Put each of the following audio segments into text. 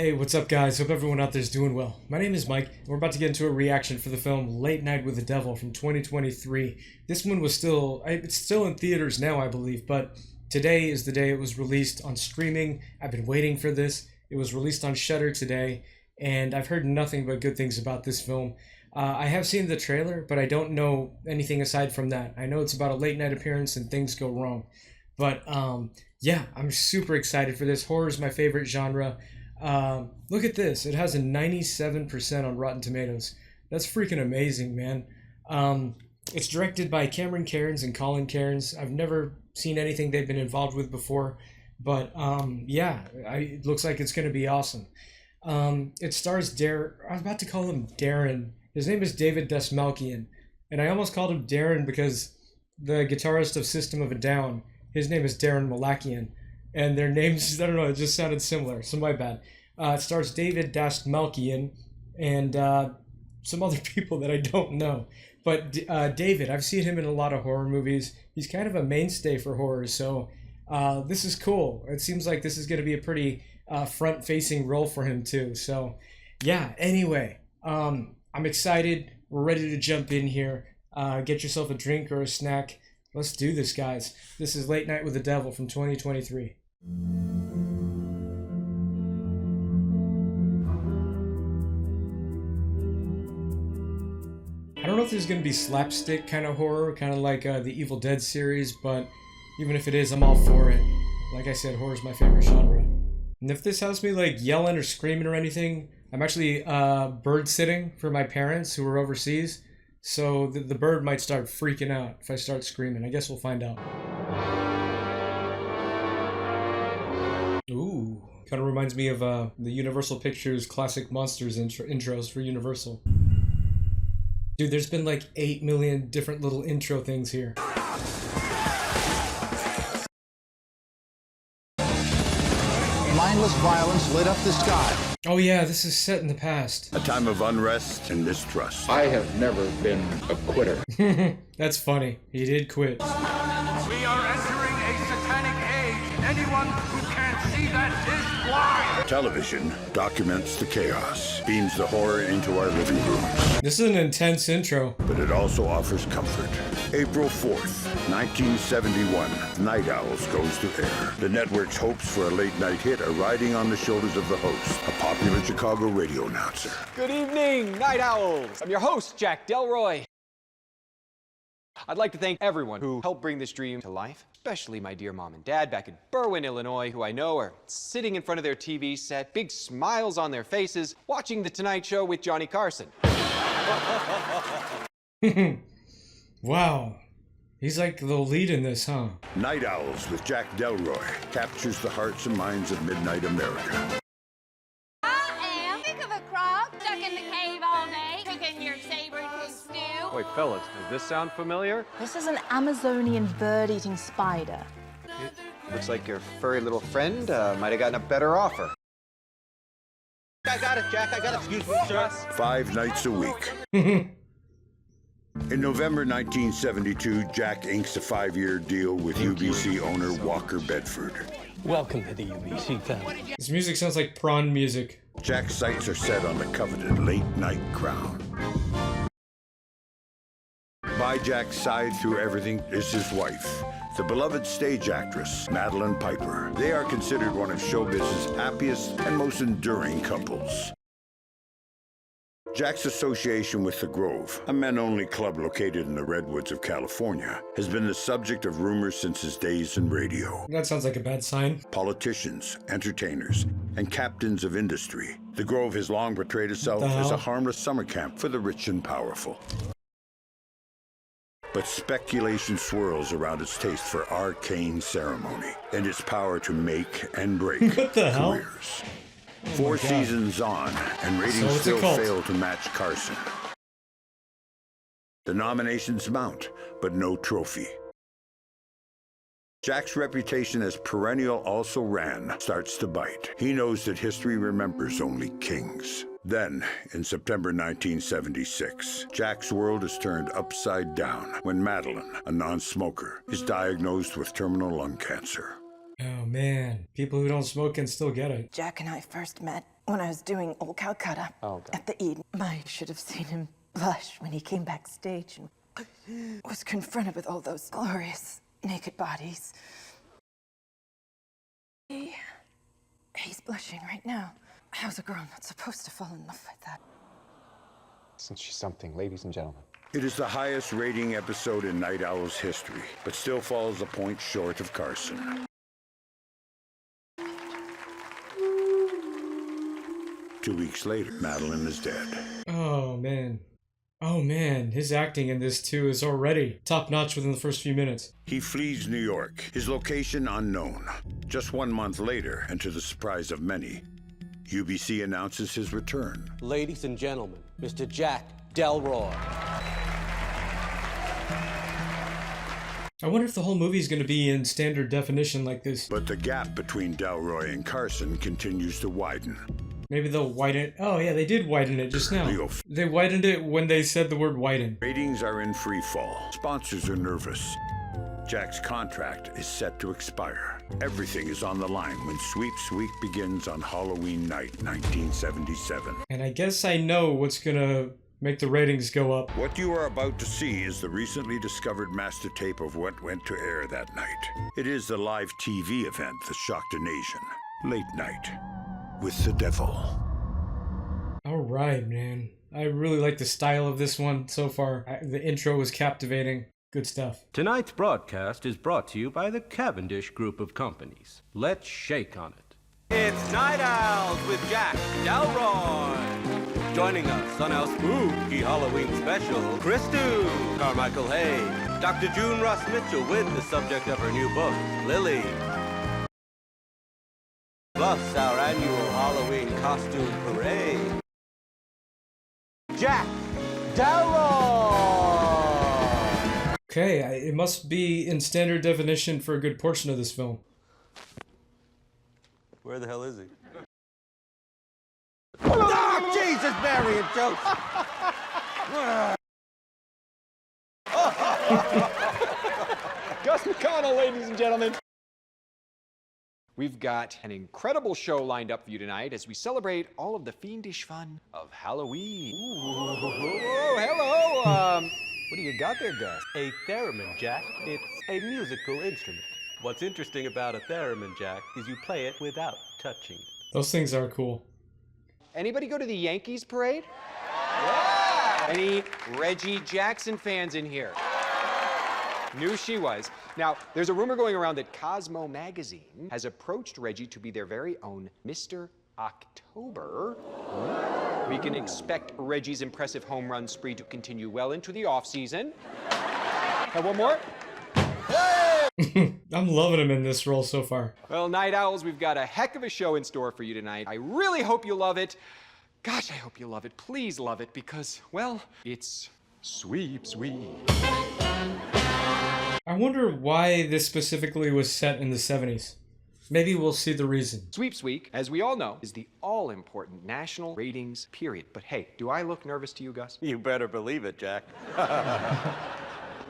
Hey, what's up guys? Hope everyone out there is doing well. My name is Mike, and we're about to get into a reaction for the film Late Night with the Devil from 2023. This one was it's still in theaters now, I believe, but today is the day it was released on streaming. I've been waiting for this. It was released on Shudder today, and I've heard nothing but good things about this film. I have seen the trailer, but I don't know anything aside from that. I know it's about a late night appearance and things go wrong. But yeah, I'm super excited for this. Horror is my favorite genre. Look at this. It has a 97% on Rotten Tomatoes. That's freaking amazing, man. It's directed by Cameron Cairns and Colin Cairns. I've never seen anything they've been involved with before, but yeah, it looks like it's going to be awesome. It stars I was about to call him Darren. His name is David Dastmalchian, and I almost called him Darren because the guitarist of System of a Down, his name is Darren Malakian. And their names, I don't know, it just sounded similar, so my bad. It stars David Dastmalchian and some other people that I don't know. But David, I've seen him in a lot of horror movies. He's kind of a mainstay for horror, so this is cool. It seems like this is going to be a pretty front-facing role for him too. So yeah, anyway, I'm excited. We're ready to jump in here. Get yourself a drink or a snack. Let's do this, guys. This is Late Night with the Devil from 2023. I don't know if there's going to be slapstick kind of horror, kind of like the Evil Dead series, but even if it is, I'm all for it. Like I said, horror is my favorite genre. And if this has me like yelling or screaming or anything, I'm actually bird sitting for my parents who are overseas, so the bird might start freaking out if I start screaming. I guess we'll find out. Ooh, kind of reminds me of the Universal Pictures classic monsters intros for Universal. Dude, there's been like 8 million different little intro things here. Mindless violence lit up the sky. Oh yeah, this is set in the past. A time of unrest and mistrust. I have never been a quitter. That's funny. He did quit. We are entering a satanic age. Anyone who can't see that is blind. Television documents the chaos, beams the horror into our living rooms. This is an intense intro. But it also offers comfort. April 4th, 1971, Night Owls goes to air. The network's hopes for a late night hit are riding on the shoulders of the host, a popular Chicago radio announcer. Good evening, Night Owls. I'm your host, Jack Delroy. I'd like to thank everyone who helped bring this dream to life, especially my dear mom and dad back in Berwyn, Illinois, who I know are sitting in front of their TV set, big smiles on their faces, watching The Tonight Show with Johnny Carson. Wow. He's like the lead in this, huh? Night Owls with Jack Delroy captures the hearts and minds of midnight America. I am sick of a croc stuck in the cave all day, cooking your saber-tooth stew. Wait, fellas, does this sound familiar? This is an Amazonian bird-eating spider. Looks like your furry little friend might have gotten a better offer. I got it, Jack. I got it. Excuse me, sir. 5 nights a week. In November 1972, Jack inks a 5-year deal with UBC owner Walker Bedford. Welcome to the UBC family. This music sounds like prawn music. Jack's sights are set on the coveted late-night crown. By Jack's side through everything is his wife, the beloved stage actress, Madeline Piper. They are considered one of showbiz's happiest and most enduring couples. Jack's association with The Grove, a men-only club located in the Redwoods of California, has been the subject of rumors since his days in radio. That sounds like a bad sign. Politicians, entertainers, and captains of industry. The Grove has long portrayed itself as a harmless summer camp for the rich and powerful. But speculation swirls around its taste for arcane ceremony and its power to make and break What the hell? careers. 4 seasons on, and ratings still fail to match Carson. The nominations mount, but no trophy. Jack's reputation as perennial also-ran starts to bite. He knows that history remembers only kings. Then, in September 1976, Jack's world is turned upside down when Madeline, a non-smoker, is diagnosed with terminal lung cancer. Oh man, people who don't smoke can still get it. Jack and I first met when I was doing Old Calcutta at the Eden. I should have seen him blush when he came backstage and was confronted with all those glorious naked bodies. He's blushing right now. How's a girl not supposed to fall in love with that? Since she's something, ladies and gentlemen. It is the highest rating episode in Night Owl's history, but still falls a point short of Carson. 2 weeks later, Madeline is dead. Oh man. Oh man, his acting in this too is already top-notch within the first few minutes. He flees New York, his location unknown. Just 1 month later, and to the surprise of many, UBC announces his return. Ladies and gentlemen, Mr. Jack Delroy. I wonder if the whole movie is going to be in standard definition like this. But the gap between Delroy and Carson continues to widen. Maybe they'll widen it. Oh yeah, they did widen it just now. They widened it when they said the word widen. Ratings are in free fall. Sponsors are nervous. Jack's contract is set to expire. Everything is on the line when Sweeps Week begins on Halloween night, 1977. And I guess I know what's gonna make the ratings go up. What you are about to see is the recently discovered master tape of what went to air that night. It is the live TV event that shocked a nation. Late Night with the Devil. Alright, man. I really like the style of this one so far. The intro was captivating. Good stuff. Tonight's broadcast is brought to you by the Cavendish Group of Companies. Let's shake on it. It's Night Owls with Jack Delroy. Joining us on our spooky Halloween special, Chris Dew, Carmichael Hay, Dr. June Ross Mitchell with the subject of her new book, Lily. Plus our annual Halloween costume parade. Jack Delroy! Okay, it must be in standard definition for a good portion of this film. Where the hell is he? Oh, Jesus, Mary and Joseph! Gus McConnell, ladies and gentlemen. We've got an incredible show lined up for you tonight as we celebrate all of the fiendish fun of Halloween. Ooh, hello. What do you got there, Gus? A theremin, Jack. It's a musical instrument. What's interesting about a theremin, Jack, is you play it without touching it. Those things are cool. Anybody go to the Yankees parade? Yeah! Any Reggie Jackson fans in here? Knew she was. Now, there's a rumor going around that Cosmo magazine has approached Reggie to be their very own Mr. October. We can expect Reggie's impressive home run spree to continue well into the off-season. And one more. I'm loving him in this role so far. Well, Night Owls, we've got a heck of a show in store for you tonight. I really hope you love it. Gosh, I hope you love it. Please love it because, well, it's Sweeps Week. I wonder why this specifically was set in the 70s. Maybe we'll see the reason. Sweeps Week, as we all know, is the all-important national ratings period. But hey, do I look nervous to you, Gus? You better believe it, Jack.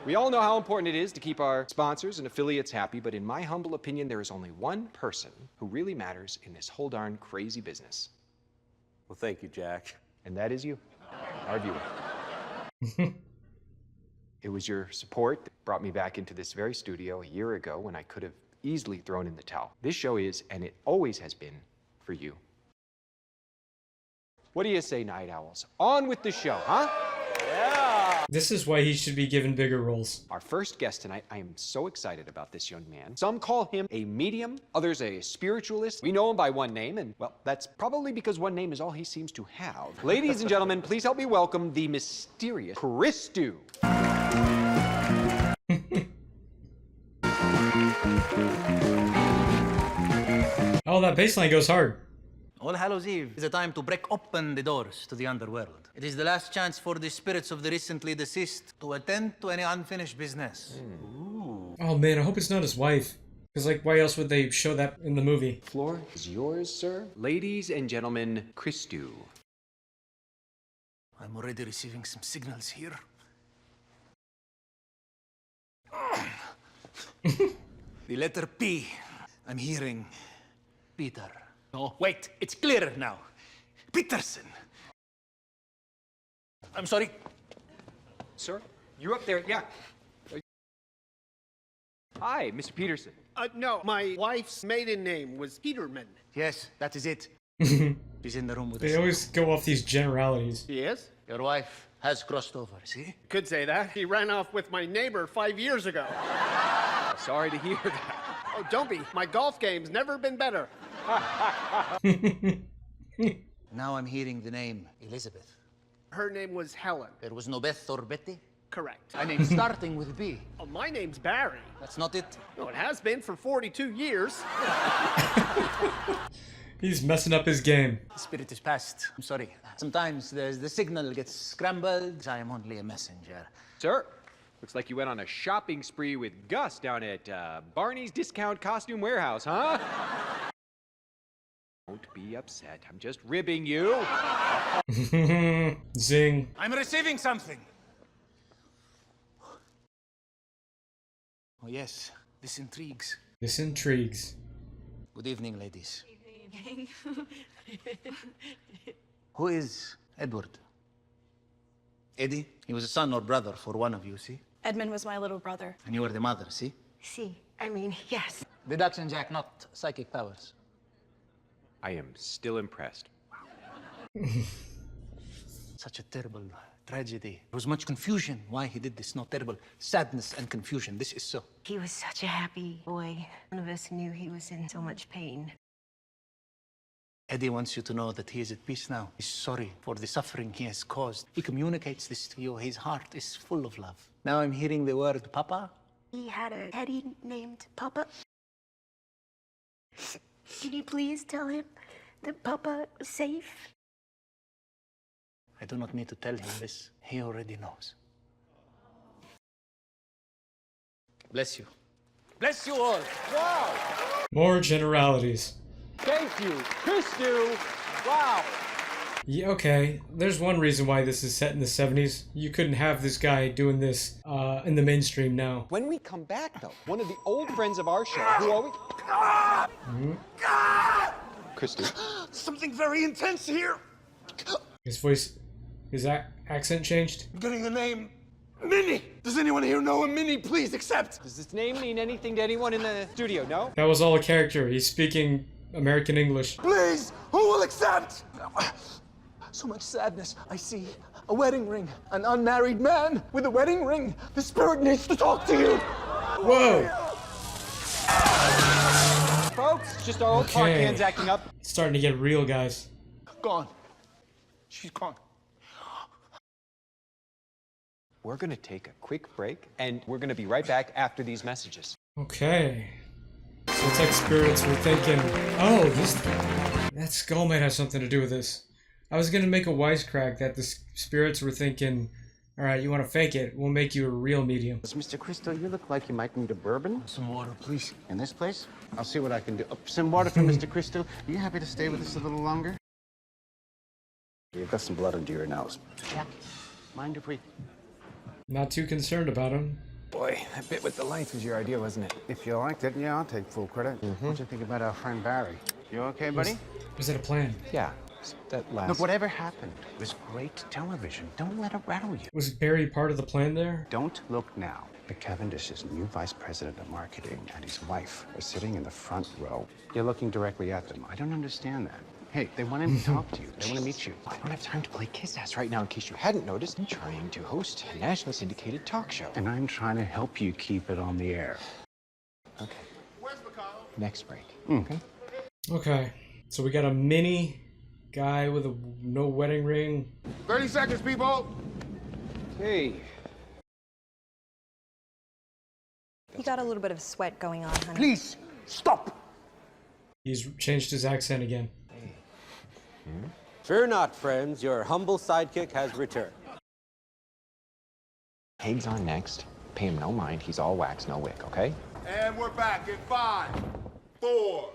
We all know how important it is to keep our sponsors and affiliates happy, but in my humble opinion, there is only one person who really matters in this whole darn crazy business. Well, thank you, Jack. And that is you, our viewer. It was your support that brought me back into this very studio a year ago when I could have easily thrown in the towel. This show is, and it always has been, for you. What do you say, Night Owls? On with the show, huh? Yeah! This is why he should be given bigger roles. Our first guest tonight, I am so excited about this young man. Some call him a medium, others a spiritualist. We know him by one name, and well, that's probably because one name is all he seems to have. Ladies and gentlemen, please help me welcome the mysterious Chris Dew. Oh, that bass line goes hard. All Hallows Eve is a time to break open the doors to the underworld. It is the last chance for the spirits of the recently deceased to attend to any unfinished business. Oh man, I hope it's not his wife. Because, like, why else would they show that in the movie? Floor is yours, sir. Ladies and gentlemen, Chris Dew. I'm already receiving some signals here. The letter P. I'm hearing Peter. Oh, wait, it's clear now. Peterson. I'm sorry. Sir, you up there? Yeah. Hi, Mr. Peterson. No, my wife's maiden name was Peterman. Yes, that is it. She's in the room with us. They always go off these generalities. She is? Your wife has crossed over, see? Could say that. He ran off with my neighbor 5 years ago. Sorry to hear that. Oh, don't be. My golf game's never been better. Now I'm hearing the name Elizabeth. Her name was Helen. There was no Beth or Betty? Correct. A name starting with B. Oh, my name's Barry. That's not it. No, it has been for 42 years. He's messing up his game. The spirit is past. I'm sorry. Sometimes the signal gets scrambled. I am only a messenger. Sir, looks like you went on a shopping spree with Gus down at Barney's Discount Costume Warehouse, huh? Don't be upset. I'm just ribbing you. Zing. I'm receiving something. Oh, yes. This intrigues. This intrigues. Good evening, ladies. Who is Edward? Eddie? He was a son or brother for one of you, see? Edmund was my little brother. And you were the mother, see? See, I mean, yes. Deduction, Jack, not psychic powers. I am still impressed. Such a terrible tragedy. There was much confusion why he did this. No, terrible sadness and confusion. This is so. He was such a happy boy. None of us knew he was in so much pain. Eddie wants you to know that he is at peace now. He's sorry for the suffering he has caused. He communicates this to you. His heart is full of love. Now I'm hearing the word Papa. He had a Eddie named Papa. Can you please tell him that Papa was safe? I do not need to tell him this. He already knows. Bless you. Bless you all. Wow! More generalities. Thank you, Christu. Wow. Yeah, okay. There's one reason why this is set in the 70s. You couldn't have this guy doing this in the mainstream now. When we come back, though, one of the old friends of our show who always... Christu. Something very intense here. His voice, his accent changed. I'm getting the name Minnie. Does anyone here know a Minnie? Please accept. Does this name mean anything to anyone in the studio? No? That was all a character. He's speaking American English. Please, who will accept? So much sadness. I see a wedding ring. An unmarried man with a wedding ring. The spirit needs to talk to you. Whoa. Folks, just our old park hands acting up. It's starting to get real, guys. Gone. She's gone. We're gonna take a quick break, and we're gonna be right back after these messages. Okay. So it's like spirits were thinking, oh, that skull might have something to do with this. I was gonna make a wisecrack that the spirits were thinking, all right, you want to fake it? We'll make you a real medium. Mr. Crystal, you look like you might need a bourbon. Some water, please. In this place? I'll see what I can do. Some water for Mr. Crystal. Are you happy to stay with us a little longer? You've got some blood under your nose. Yeah. Mind if we... Not too concerned about him. Boy, that bit with the lights was your idea, wasn't it? If you liked it, yeah, I'll take full credit. What'd you think about our friend Barry? You okay, buddy? Was that a plan? Yeah, that last... Look, whatever happened was great television. Don't let it rattle you. Was Barry part of the plan there? Don't look now. But Cavendish's new vice president of marketing and his wife are sitting in the front row. You're looking directly at them. I don't understand that. Hey, they want him to talk to you. They want to meet you. I don't have time to play kiss ass right now, in case you hadn't noticed. I'm trying to host a nationally syndicated talk show. And I'm trying to help you keep it on the air. Okay. Next break. Okay. Okay. So we got a mini guy with no wedding ring. 30 seconds, people. Hey. You got a little bit of sweat going on, honey. Please, stop. He's changed his accent again. Fear not, friends. Your humble sidekick has returned. Haig's on next. Pay him no mind. He's all wax, no wick, okay? And we're back in 5, 4.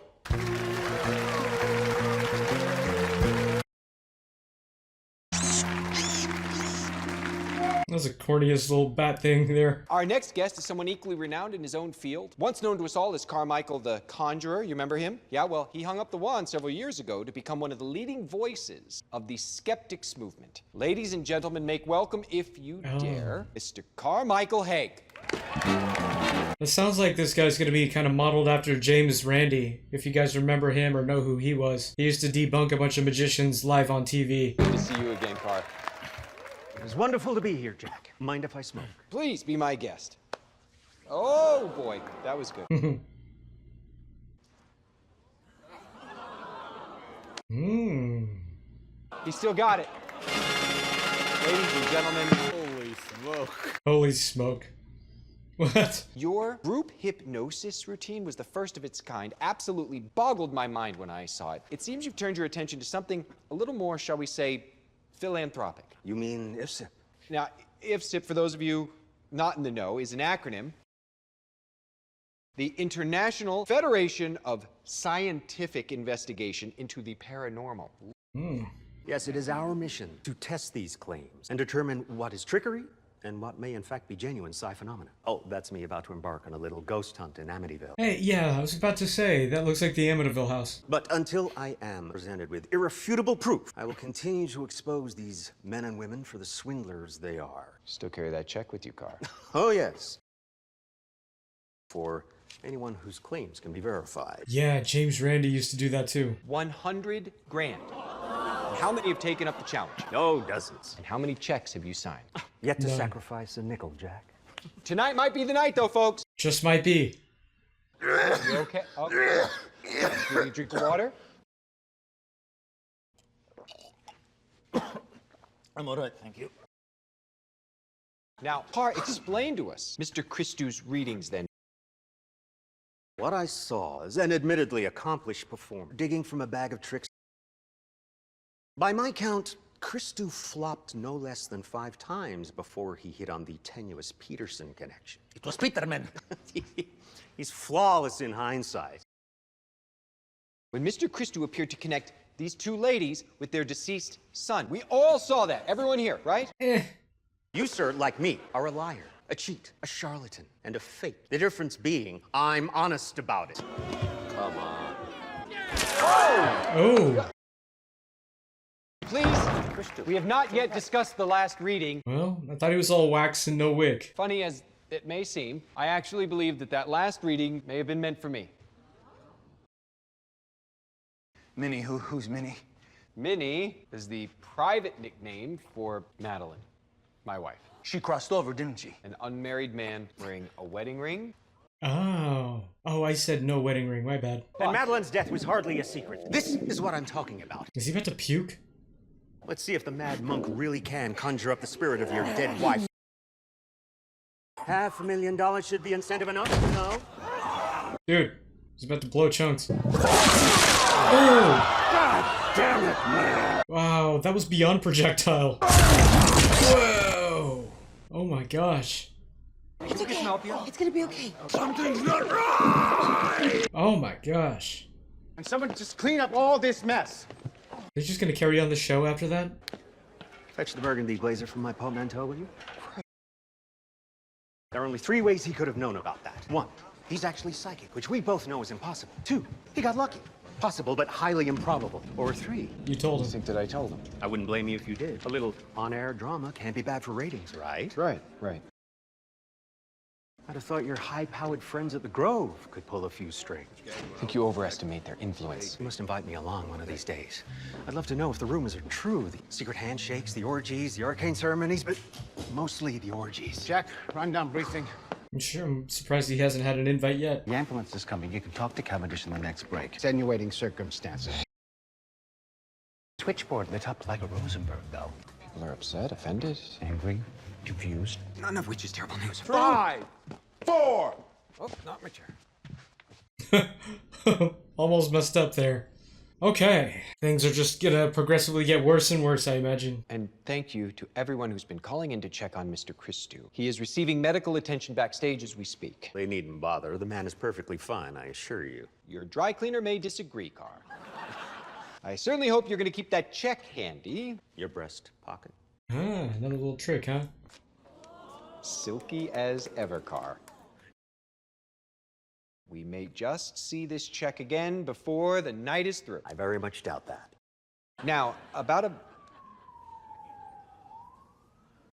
was the corniest little bat thing there. Our next guest is someone equally renowned in his own field. Once known to us all as Carmichael the Conjurer. You remember him? Yeah, well, he hung up the wand several years ago to become one of the leading voices of the Skeptics movement. Ladies and gentlemen, make welcome, if you dare, Mr. Carmichael Haig. It sounds like this guy's gonna be kind of modeled after James Randi, if you guys remember him or know who he was. He used to debunk a bunch of magicians live on TV. Good to see you again, Car. It was wonderful to be here, Jack. Mind if I smoke? Please be my guest. Oh boy, that was good. He still got it. Ladies and gentlemen, holy smoke. Holy smoke. What? Your group hypnosis routine was the first of its kind. Absolutely boggled my mind when I saw it. It seems you've turned your attention to something a little more, shall we say, philanthropic. You mean IFSIP? Now, IFSIP, for those of you not in the know, is an acronym. The International Federation of Scientific Investigation into the Paranormal. Yes, it is our mission to test these claims and determine what is trickery and what may in fact be genuine psi phenomena. Oh, that's me about to embark on a little ghost hunt in Amityville. Hey, yeah, I was about to say, that looks like the Amityville house. But until I am presented with irrefutable proof, I will continue to expose these men and women for the swindlers they are. Still carry that check with you, Carr? Oh, yes. For anyone whose claims can be verified. Yeah, James Randi used to do that too. 100 grand. How many have taken up the challenge? Oh, dozens. And how many checks have you signed? Yet to sacrifice a nickel, Jack. Tonight might be the night, though, folks. Just might be. You okay? Okay. Do you drink the water? I'm all right, thank you. Now, Carr, explain to us Mr. Christou's readings, then. What I saw is an admittedly accomplished performer digging from a bag of tricks. By my count, Christou flopped no less than 5 times before he hit on the tenuous Peterson connection. It was Peterman. He's flawless in hindsight. When Mr. Christou appeared to connect these 2 ladies with their deceased son, we all saw that. Everyone here, right? You, sir, like me, are a liar, a cheat, a charlatan, and a fake. The difference being, I'm honest about it. Come on. Oh! Please, we have not yet discussed the last reading. Well, I thought he was all wax and no wig. Funny as it may seem, I actually believe that that last reading may have been meant for me. Minnie, who's Minnie? Minnie is the private nickname for Madeline, my wife. She crossed over, didn't she? An unmarried man wearing a wedding ring. Oh. Oh, I said no wedding ring, my bad. And Madeline's death was hardly a secret. This is what I'm talking about. Is he about to puke? Let's see if the mad monk really can conjure up the spirit of your dead wife. $500,000 should be incentive enough, no? Dude, he's about to blow chunks. Oh! God damn it, man! Wow, that was beyond projectile. Whoa! Oh my gosh. It's okay. It's gonna be okay. Something's not right! Oh my gosh. And someone just clean up all this mess. They're just gonna carry on the show after that? Fetch the burgundy blazer from my portmanteau, will you? There are only 3 ways he could have known about that. 1, he's actually psychic, which we both know is impossible. 2, he got lucky. Possible, but highly improbable. Or 3. You told him. I think that I told him. I wouldn't blame you if you did. A little on-air drama can't be bad for ratings, right? Right. I'd have thought your high-powered friends at the Grove could pull a few strings. I think you overestimate their influence. You must invite me along one of these days. I'd love to know if the rumors are true. The secret handshakes, the orgies, the arcane ceremonies, but mostly the orgies. Jack, rundown briefing. I'm surprised he hasn't had an invite yet. The ambulance is coming. You can talk to Cavendish in the next break. Extenuating circumstances. Switchboard lit up like a Rosenberg, though. People are upset, offended, Angry, confused. none of which is terrible news. 5, 4. Oh, not my chair. Almost messed up there. Okay. Things are just gonna progressively get worse and worse, I imagine. And thank you to everyone who's been calling in to check on Mr. Christou. He is receiving medical attention backstage as we speak. They needn't bother. The man is perfectly fine, I assure you. Your dry cleaner may disagree, Carr. I certainly hope you're going to keep that check handy. Your breast pocket. Ah, another little trick, huh? silky as ever, car. We may just see this check again before the night is through. I very much doubt that. Now, about a...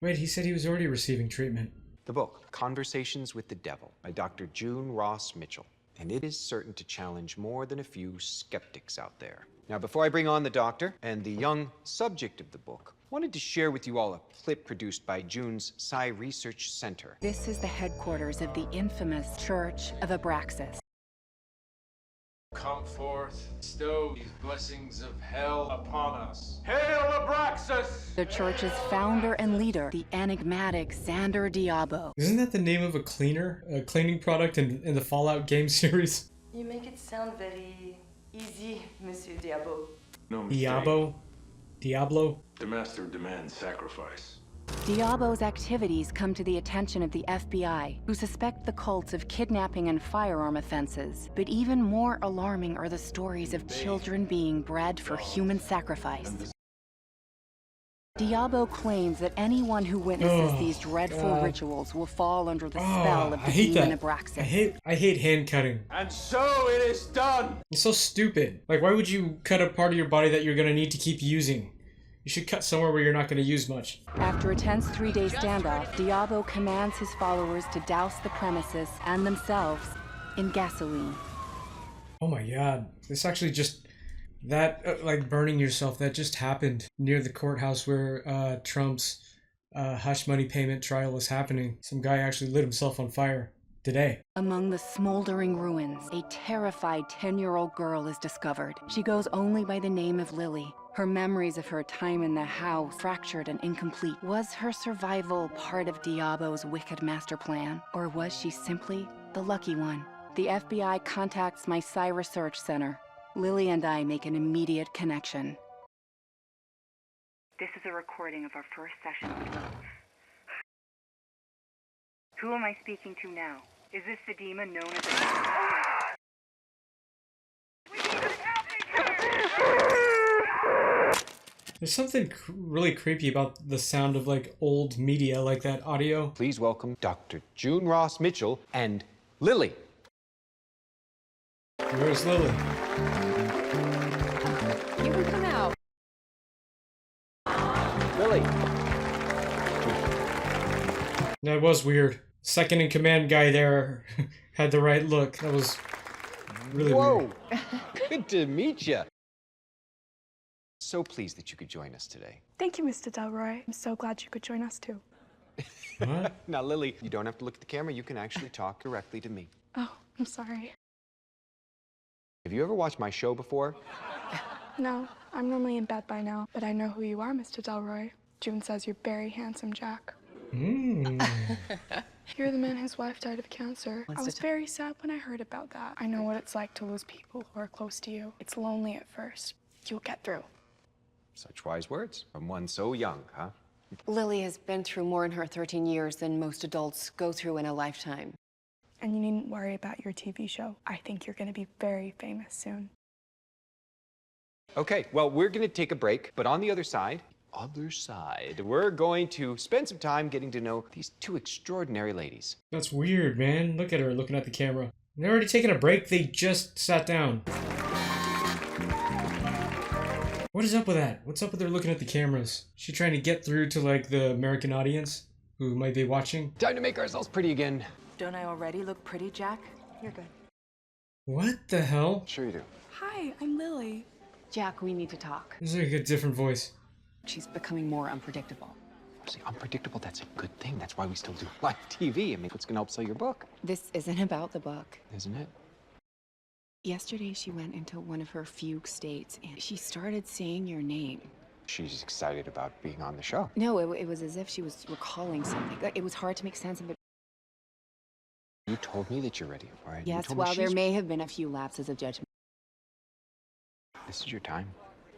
Wait, he said he was already receiving treatment. The book, Conversations with the Devil, by Dr. June Ross Mitchell. And it is certain to challenge more than a few skeptics out there. Now, before I bring on the doctor and the young subject of the book, I wanted to share with you all a clip produced by June's Psi Research Center. This is the headquarters of the infamous Church of Abraxas. Come forth, bestow these blessings of hell upon us. Hail Abraxas! The church's founder and leader, the enigmatic Xander Diabo. Isn't that the name of a cleaning product in the Fallout game series? You make it sound very easy, Monsieur Diabo. No mistake. Diablo? The master demands sacrifice. Diabo's activities come to the attention of the FBI, who suspect the cults of kidnapping and firearm offenses. But even more alarming are the stories of children being bred for human sacrifice. Diabo claims that anyone who witnesses these dreadful rituals will fall under the spell of the demon Abraxas. I hate hand cutting. And so it is done! It's so stupid. Like, why would you cut a part of your body that you're gonna need to keep using? You should cut somewhere where you're not gonna use much. After a tense 3-day standoff, Diabo commands his followers to douse the premises and themselves in gasoline. Oh my god. This actually just... That, like burning yourself, that just happened near the courthouse where Trump's hush money payment trial was happening. Some guy actually lit himself on fire today. Among the smoldering ruins, a terrified 10-year-old girl is discovered. She goes only by the name of Lily. Her memories of her time in the house fractured and incomplete. Was her survival part of Diabo's wicked master plan? Or was she simply the lucky one? The FBI contacts my Psi Research Center. Lily and I make an immediate connection. This is a recording of our first session. Who am I speaking to now? Is this the demon known as There's something really creepy about the sound of like old media, like that audio. Please welcome Dr. June Ross Mitchell and Lily. Where's Lily? You can come out. Lily. That was weird. Second in command guy there had the right look. That was really weird. Good to meet you. So pleased that you could join us today. Thank you, Mr. Delroy. I'm so glad you could join us too. What? Now, Lily, you don't have to look at the camera. You can actually talk directly to me. Oh, I'm sorry. Have you ever watched my show before? No, I'm normally in bed by now, but I know who you are, Mr. Delroy. June says you're very handsome, Jack. You're the man whose wife died of cancer. I was very sad when I heard about that. I know what it's like to lose people who are close to you. It's lonely at first. You'll get through. Such wise words from one so young, huh? Lily has been through more in her 13 years than most adults go through in a lifetime. And you needn't worry about your TV show. I think you're going to be very famous soon. Okay, well, we're going to take a break, but on the other side, we're going to spend some time getting to know these two extraordinary ladies. That's weird, man. Look at her looking at the camera. They're already taking a break. They just sat down. What is up with that? What's up with her looking at the cameras? Is she trying to get through to like the American audience who might be watching? Time to make ourselves pretty again. Don't I already look pretty, Jack? You're good. What the hell? Sure you do. Hi, I'm Lily. Jack, we need to talk. This is like a different voice. She's becoming more unpredictable. See, unpredictable, that's a good thing. That's why we still do live TV. I mean, what's going to help sell your book? This isn't about the book. Isn't it? Yesterday, she went into one of her fugue states, and she started saying your name. She's excited about being on the show. No, it was as if she was recalling something. It was hard to make sense of it. You told me that you're ready, all right? Yes, while there may have been a few lapses of judgment. This is your time.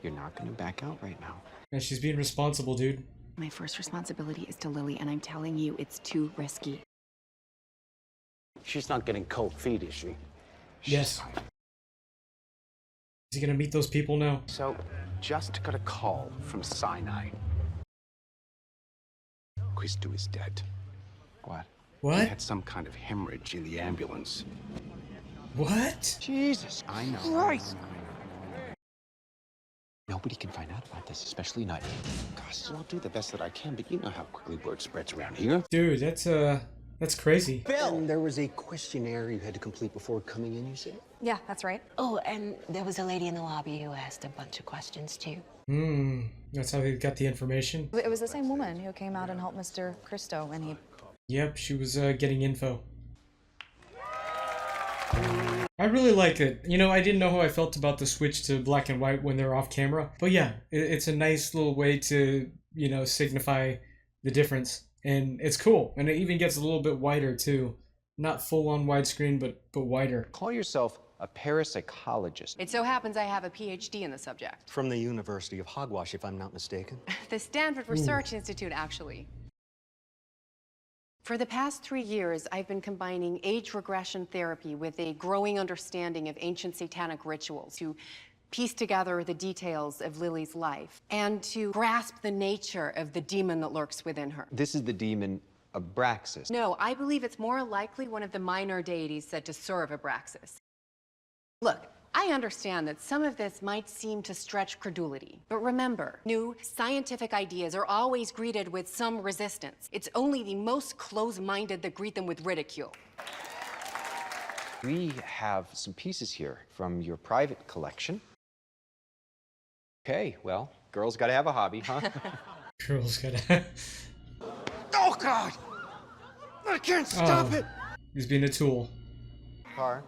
You're not going to back out right now. And she's being responsible, dude. My first responsibility is to Lily, and I'm telling you, it's too risky. She's not getting cold feet, is she? Yes. Is he gonna meet those people now? So, just got a call from Sinai. Christu is dead. What? What? He had some kind of hemorrhage in the ambulance. What? Jesus. I know. Christ. Nobody can find out about this, especially not you. Gosh, I'll do the best that I can, but you know how quickly word spreads around here. Dude, that's crazy. Bill! And there was a questionnaire you had to complete before coming in, you said? Yeah, that's right. Oh, and there was a lady in the lobby who asked a bunch of questions, too. That's how he got the information. It was the same woman who came out and helped Mr. Christo, and he... Yep, she was getting info. I really like it. You know, I didn't know how I felt about the switch to black and white when they're off camera. But yeah, it's a nice little way to, you know, signify the difference. And it's cool. And it even gets a little bit wider too. Not full on widescreen, but wider. Call yourself a parapsychologist. It so happens I have a PhD in the subject. From the University of Hogwash, if I'm not mistaken. The Stanford Research Institute, actually. For the past 3 years, I've been combining age regression therapy with a growing understanding of ancient satanic rituals to piece together the details of Lily's life and to grasp the nature of the demon that lurks within her. This is the demon Abraxas. No, I believe it's more likely one of the minor deities said to serve Abraxas. Look, I understand that some of this might seem to stretch credulity, but remember, new scientific ideas are always greeted with some resistance. It's only the most close-minded that greet them with ridicule. We have some pieces here from your private collection. Okay, well, girls gotta have a hobby, huh? Girls gotta... Oh, God! I can't stop it! He's being a tool. Car.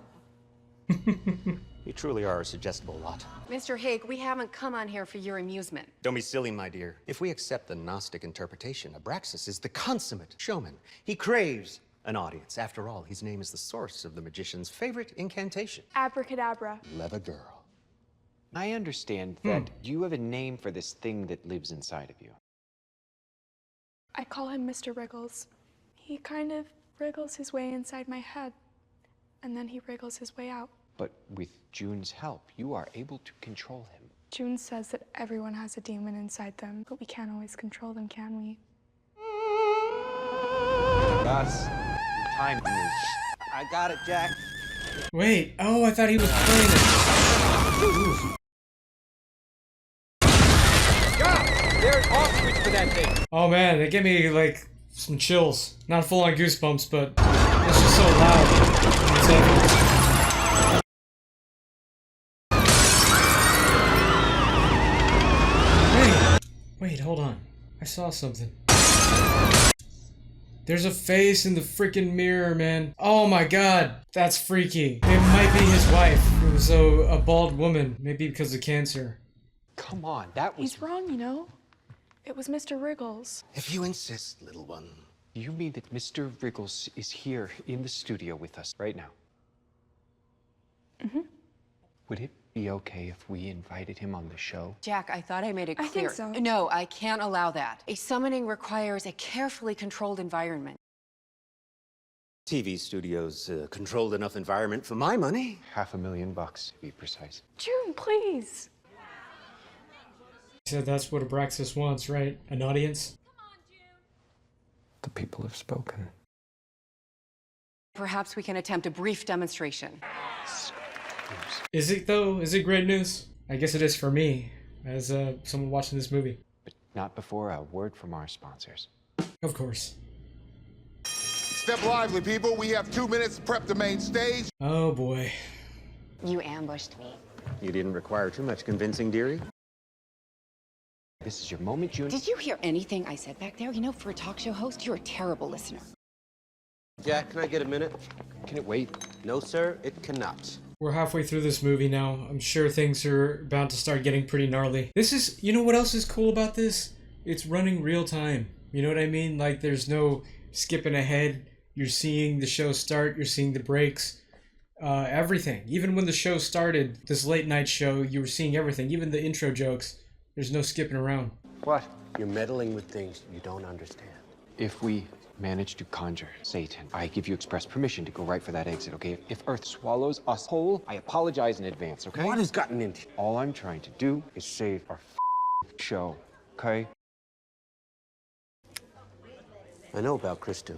You truly are a suggestible lot. Mr. Haig, we haven't come on here for your amusement. Don't be silly, my dear. If we accept the Gnostic interpretation, Abraxas is the consummate showman. He craves an audience. After all, his name is the source of the magician's favorite incantation. Abracadabra. Clever girl. I understand that you have a name for this thing that lives inside of you. I call him Mr. Wriggles. He kind of wriggles his way inside my head, and then he wriggles his way out. But with June's help, you are able to control him. June says that everyone has a demon inside them, but we can't always control them, can we? Gus, time is... I got it, Jack. Wait, oh, I thought he was playing it. God, there's off switch for that thing. Oh man, it gave me like some chills. Not full on goosebumps, but it's just so loud. Wait, hold on. I saw something. There's a face in the freaking mirror, man. Oh my god, that's freaky. It might be his wife. It was a bald woman, maybe because of cancer. Come on, that was... He's wrong, you know? It was Mr. Wriggles. If you insist, little one. You mean that Mr. Wriggles is here in the studio with us right now? Mm-hmm. Would it be okay if we invited him on the show? Jack, I thought I made it clear. I think so. No, I can't allow that. A summoning requires a carefully controlled environment. TV studio's a controlled enough environment for my money. $500,000 to be precise. June, please. He said that's what Abraxas wants, right? An audience? The people have spoken. Perhaps we can attempt a brief demonstration. Is it though? Is it great news? I guess it is for me, as someone watching this movie. But not before a word from our sponsors. Of course. Step lively, people. We have 2 minutes to prep the main stage. Oh boy. You ambushed me. You didn't require too much convincing, dearie. This is your moment, June. Did you hear anything I said back there? You know, for a talk show host, you're a terrible listener. Jack, can I get a minute? Can it wait? No, sir, it cannot. We're halfway through this movie now. I'm sure things are about to start getting pretty gnarly. This is, you know what else is cool about this? It's running real time. You know what I mean? Like there's no skipping ahead. You're seeing the show start. You're seeing the breaks. Everything. Even when the show started, this late night show, you were seeing everything. Even the intro jokes. There's no skipping around. What? You're meddling with things you don't understand. If we manage to conjure Satan, I give you express permission to go right for that exit, okay? If Earth swallows us whole, I apologize in advance, okay? What has gotten into you? All I'm trying to do is save our show, okay? I know about Christo.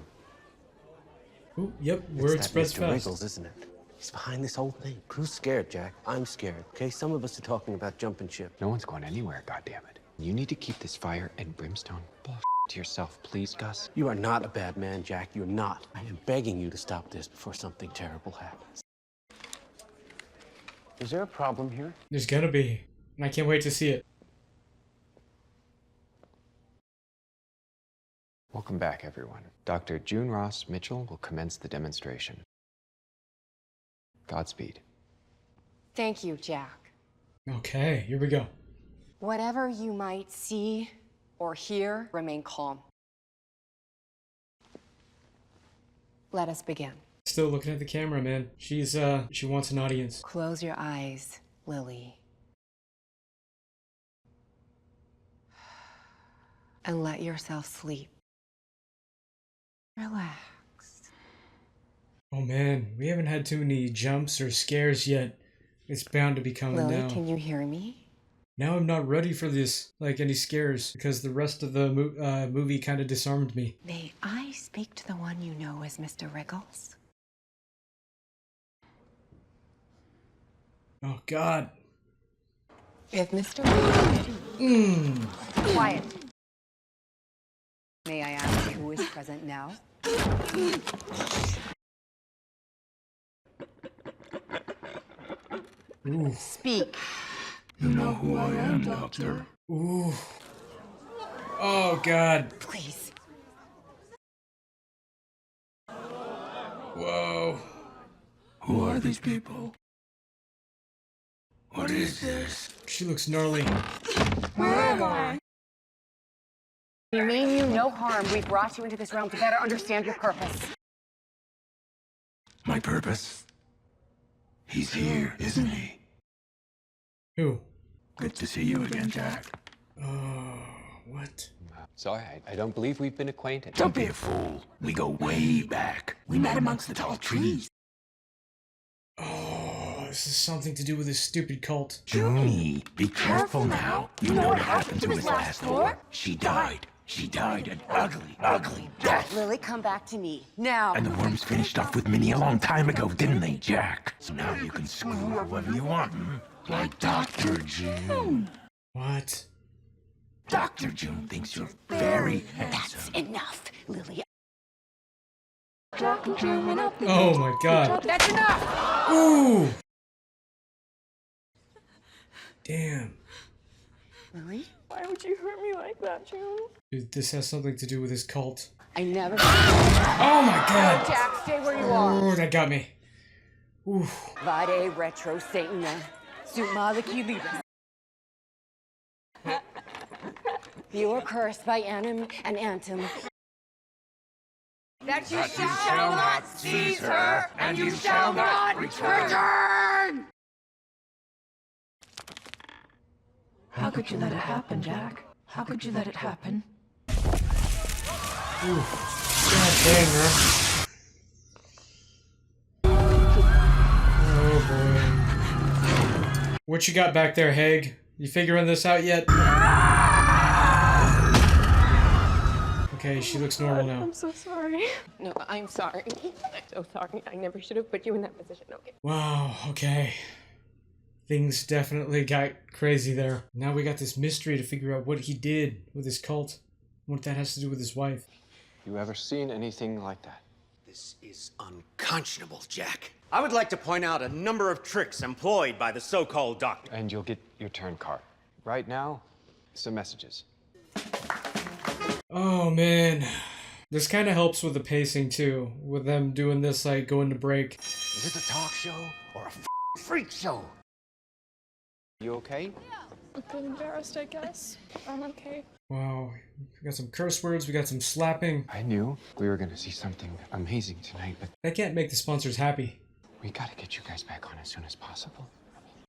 Ooh, yep, word spreads Mr. fast. Riggles, isn't it? He's behind this whole thing. Crew's scared, Jack. I'm scared. Okay, some of us are talking about jumping ship. No one's going anywhere, goddammit. You need to keep this fire and brimstone bullshit to yourself, please, Gus. You are not a bad man, Jack. You're not. I am begging you to stop this before something terrible happens. Is there a problem here? There's gonna be. And I can't wait to see it. Welcome back, everyone. Dr. June Ross Mitchell will commence the demonstration. Godspeed. Thank you, Jack. Okay, here we go. Whatever you might see or hear, remain calm. Let us begin. Still looking at the camera, man. She wants an audience. Close your eyes, Lily. And let yourself sleep. Relax. Oh man, we haven't had too many jumps or scares yet. It's bound to be coming Lily, now. can you hear me? Now I'm not ready for this, like any scares, because the rest of the movie kind of disarmed me. May I speak to the one you know as Mr. Riggles? Oh God. If Mr. Riggles... Quiet. May I ask who is present now? Ooh. Speak. You know who I am, Doctor. Ooh. Oh God. Please. Whoa. Who are these people? What is this? She looks gnarly. Where am I? We mean you no harm. We brought you into this realm to better understand your purpose. My purpose? He's here, isn't he? Who? Good to see you again, Jack. Oh, what? Sorry, I don't believe we've been acquainted. Don't be a fool. We go way back. We met amongst the tall trees. Oh, this is something to do with this stupid cult. Junie, be careful now. You know what happened to his last whore? She died. She died an ugly, ugly death. Lily, come back to me. Now. And the worms finished off with Minnie a long time ago, didn't they, Jack? So now you can screw whoever you want, like Dr. June. What? Dr. June thinks you're very handsome. That's enough, Lily. Oh my God. That's enough! Ooh! Damn. Lily? Why would you hurt me like that, June? Dude, this has something to do with his cult. I never... Oh my God! Jack, stay where you are. Oh, that got me. Ooh. Vade retro Satana. Sut maliki libus. You are cursed by Anim and Antum. That you shall not seize her, and you shall not return! How could you let it happen, Jack? How could you let it happen? Ooh. God dang, man. Oh boy. What you got back there, Haig? You figuring this out yet? Okay, she looks normal now. I'm so sorry. No, I'm sorry. I'm so sorry. I never should have put you in that position, okay? Wow, okay. Things definitely got crazy there. Now we got this mystery to figure out what he did with his cult. What that has to do with his wife. You ever seen anything like that? This is unconscionable, Jack. I would like to point out a number of tricks employed by the so-called doctor. And you'll get your turn card. Right now, some messages. Oh man. This kind of helps with the pacing too, with them doing this like going to break. Is this a talk show or a freak show? You okay? I'm a bit embarrassed, I guess. I'm okay. Wow, we got some curse words, we got some slapping. I knew we were gonna see something amazing tonight, but That can't make the sponsors happy. we gotta get you guys back on as soon as possible.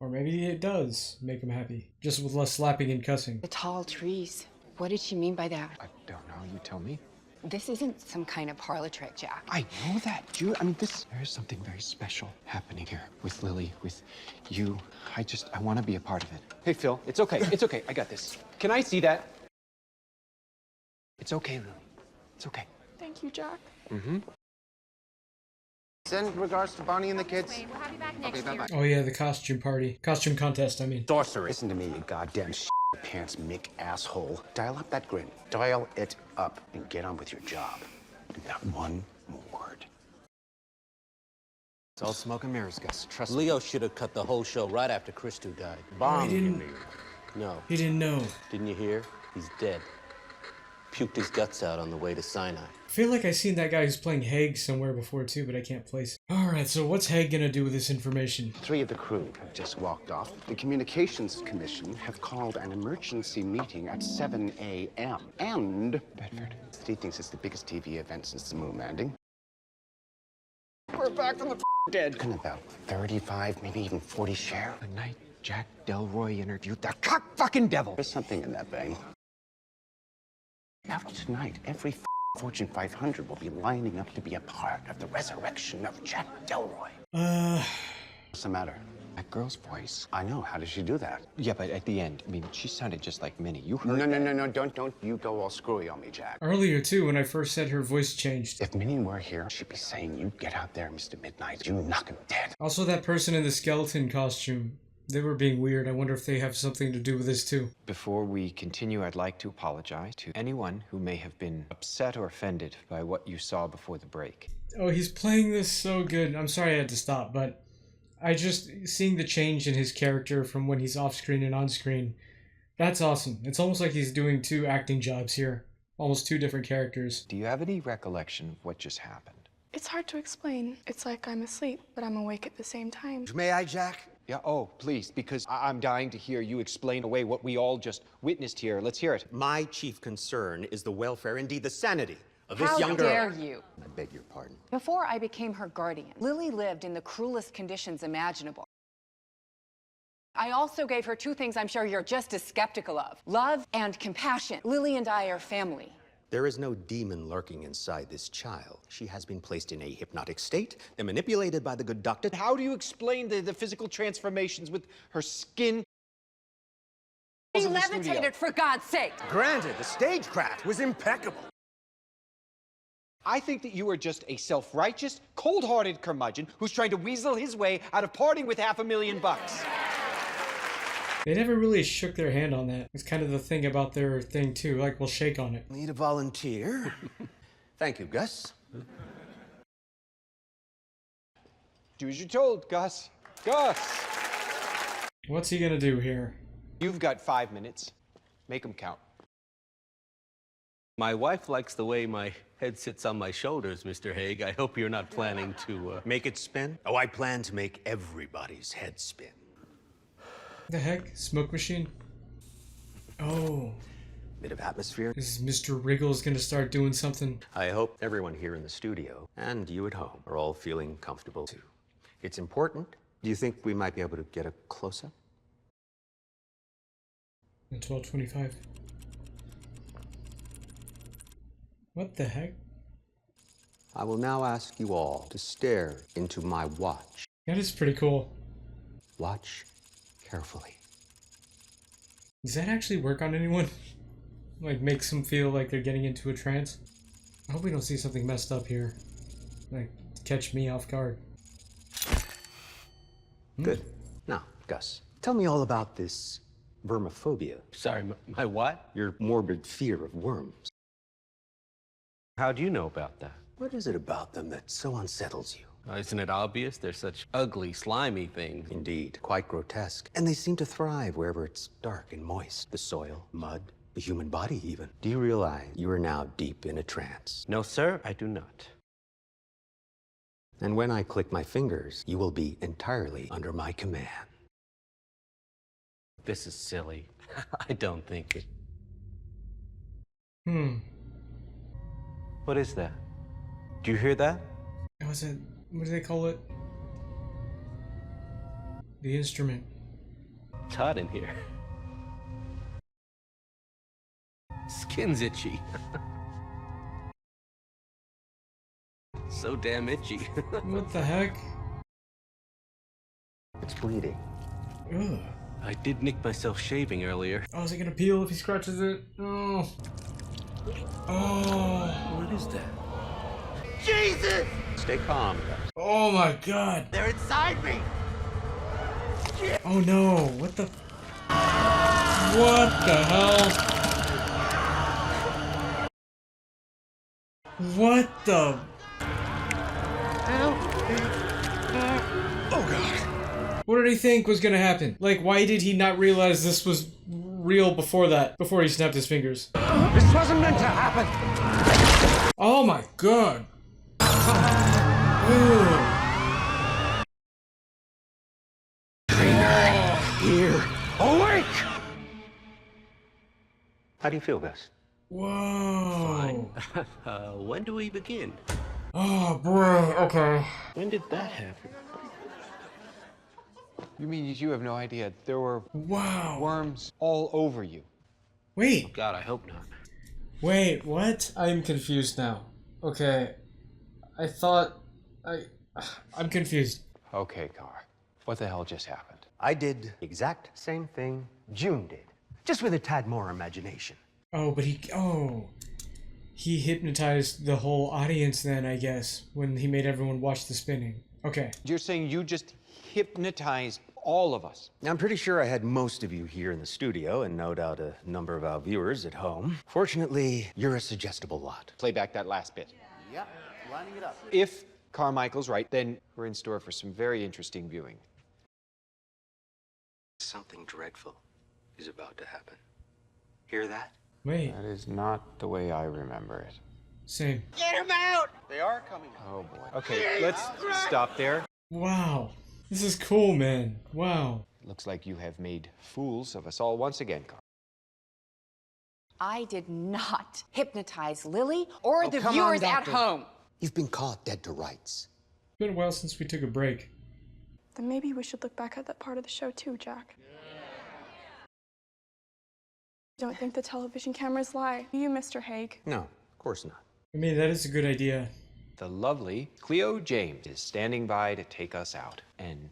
Or maybe it does make them happy, just with less slapping and cussing. The tall trees. What did she mean by that? I don't know, you tell me. This isn't some kind of parlor trick, Jack. I know that, Jude. I mean, there's something very special happening here with Lily, with you. I want to be a part of it. Hey, Phil, it's okay. It's okay. I got this. Can I see that? It's okay, Lily. It's okay. Thank you, Jack. Mm-hmm. Send regards to Bonnie and the kids. We'll have you back next year. Oh yeah, the costume party. Costume contest, I mean. Sorcery. Listen to me, you goddamn pants Mick asshole. Dial up that grin. Dial it up and get on with your job. Not one more word. It's all smoke and mirrors, Gus. Trust me. Leo should have cut the whole show right after Christu died. Oh, he didn't. No. He didn't know. Didn't you hear? He's dead. Puked his guts out on the way to Sinai. I feel like I've seen that guy who's playing Haig somewhere before too, but I can't place it. Alright, so what's Haig gonna do with this information? 3 of the crew have just walked off. The Communications Commission have called an emergency meeting at 7 a.m. And Bedford, he thinks it's the biggest TV event since the moon landing. We're back from the dead. And about 35, maybe even 40 share. The night Jack Delroy interviewed that cock-fucking devil. There's something in that vein. Now tonight, every Fortune 500 will be lining up to be a part of the resurrection of Jack Delroy. What's the matter? That girl's voice. I know. How did she do that? Yeah, but at the end, I mean, she sounded just like Minnie. You heard No. Don't you go all screwy on me, Jack. Earlier too, when I first said her voice changed. If Minnie were here, she'd be saying, you get out there, Mr. Midnight. You knock him dead. Also, that person in the skeleton costume. They were being weird. I wonder if they have something to do with this too. Before we continue, I'd like to apologize to anyone who may have been upset or offended by what you saw before the break. Oh, he's playing this so good. I'm sorry I had to stop, but I just seeing the change in his character from when he's off screen and on screen. That's awesome. It's almost like he's doing 2 acting jobs here. Almost 2 different characters. Do you have any recollection of what just happened? It's hard to explain. It's like I'm asleep, but I'm awake at the same time. May I, Jack? Yeah, oh, please, because I'm dying to hear you explain away what we all just witnessed here. Let's hear it. My chief concern is the welfare, indeed the sanity, of this How young girl. dare you? I beg your pardon. Before I became her guardian, Lily lived in the cruelest conditions imaginable. I also gave her 2 things I'm sure you're just as skeptical of: love and compassion. Lily and I are family. There is no demon lurking inside this child. She has been placed in a hypnotic state, then manipulated by the good doctor. How do you explain the physical transformations with her skin? She levitated, for God's sake! Granted, the stagecraft was impeccable. I think that you are just a self-righteous, cold-hearted curmudgeon who's trying to weasel his way out of parting with $500,000. They never really shook their hand on that. It's kind of the thing about their thing too, like we'll shake on it. Need a volunteer? Thank you, Gus. Do as you're told, Gus. Gus! What's he gonna do here? You've got 5 minutes. Make them count. My wife likes the way my head sits on my shoulders, Mr. Haig. I hope you're not planning to, Make it spin? Oh, I plan to make everybody's head spin. The heck? Smoke machine? Oh. Bit of atmosphere. Is Mr. Wriggles gonna start doing something? I hope everyone here in the studio, and you at home, are all feeling comfortable too. It's important. Do you think we might be able to get a close-up? In 12:25. What the heck? I will now ask you all to stare into my watch. That is pretty cool. Watch carefully. Does that actually work on anyone? Like, makes them feel like they're getting into a trance? I hope we don't see something messed up here. Like, catch me off guard. Good. Now, Gus, tell me all about this vermophobia. Sorry, my what? Your morbid fear of worms. How do you know about that? What is it about them that so unsettles you? Isn't it obvious? They're such ugly, slimy things. Indeed, quite grotesque. And they seem to thrive wherever it's dark and moist. The soil, mud, the human body even. Do you realize you are now deep in a trance? No, sir, I do not. And when I click my fingers, you will be entirely under my command. This is silly. I don't think it. What is that? Do you hear that? What was it? What do they call it? The instrument. It's hot in here. Skin's itchy. So damn itchy. What the heck? It's bleeding. Ugh. I did nick myself shaving earlier. Oh, is it gonna peel if he scratches it? Oh. Oh. What is that? Jesus! Stay calm, guys. Oh my god. They're inside me! Oh no, what the... What the hell? What the... Oh god. What did he think was gonna happen? Like, why did he not realize this was real before that? Before he snapped his fingers? This wasn't meant to happen! Oh my god. Ew. Here. Awake! How do you feel, Gus? Whoa. When do we begin? Oh boy, okay. When did that happen? You mean you have no idea there were Wow. worms all over you? Wait. Oh God, I hope not. Wait, what? I'm confused now. Okay. I thought... I'm confused. Okay, Car. What the hell just happened? I did the exact same thing June did, just with a tad more imagination. Oh, but he... Oh. He hypnotized the whole audience then, I guess, when he made everyone watch the spinning. Okay. You're saying you just hypnotized all of us? I'm pretty sure I had most of you here in the studio, and no doubt a number of our viewers at home. Fortunately, you're a suggestible lot. Play back that last bit. Yeah, lining it up. If Carmichael's right, then we're in store for some very interesting viewing. Something dreadful is about to happen. Hear that? Wait. That is not the way I remember it. Same. Get him out! They are coming out. Oh boy. Okay, let's stop there. Wow. This is cool, man. Wow. Looks like you have made fools of us all once again, Car. I did not hypnotize Lily or the come on, viewers at Doctor. home. You've been caught dead to rights. It's been a while since we took a break. Then maybe we should look back at that part of the show too, Jack. Don't think the television cameras lie, do you, Mr. Haig? No, of course not. I mean, that is a good idea. The lovely Cleo James is standing by to take us out. And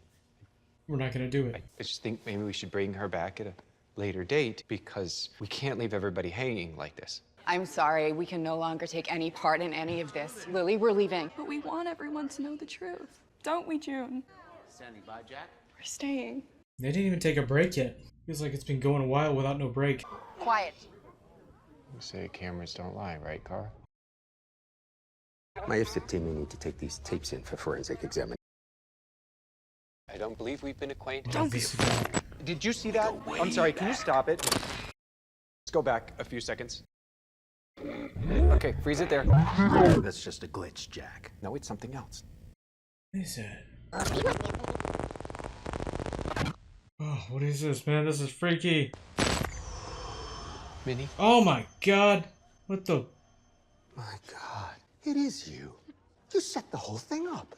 We're not gonna do it. I just think maybe we should bring her back at a later date because we can't leave everybody hanging like this. I'm sorry, we can no longer take any part in any of this. Lily, we're leaving. But we want everyone to know the truth. Don't we, June? Standing by, Jack. We're staying. They didn't even take a break yet. Feels like it's been going a while without no break. Quiet. You say cameras don't lie, right, Car? My IFSIP team may need to take these tapes in for forensic examination. I don't believe we've been acquainted. Don't be so... Did you see that? I'm sorry, can you stop it? Let's go back a few seconds. Okay, freeze it there. That's just a glitch, Jack. No, it's something else. What is that? Oh, what is this, man? This is freaky. Minnie? Oh my god. What the... My God, it is you. You set the whole thing up.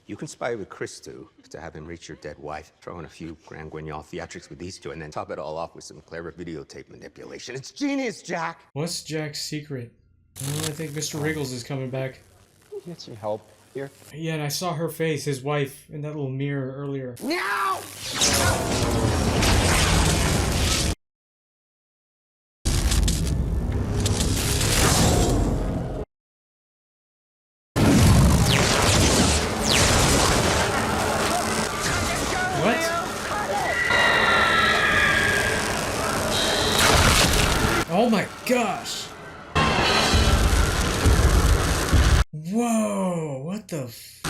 You conspire with Christou to have him reach your dead wife, throw in a few Grand Guignol theatrics with these two, and then top it all off with some clever videotape manipulation. It's genius, Jack! What's Jack's secret? Oh, I think Mr. Wriggles is coming back. Get some help here. Yeah, and I saw her face, his wife, in that little mirror earlier. Now! What? Oh my gosh! Whoa! What the f...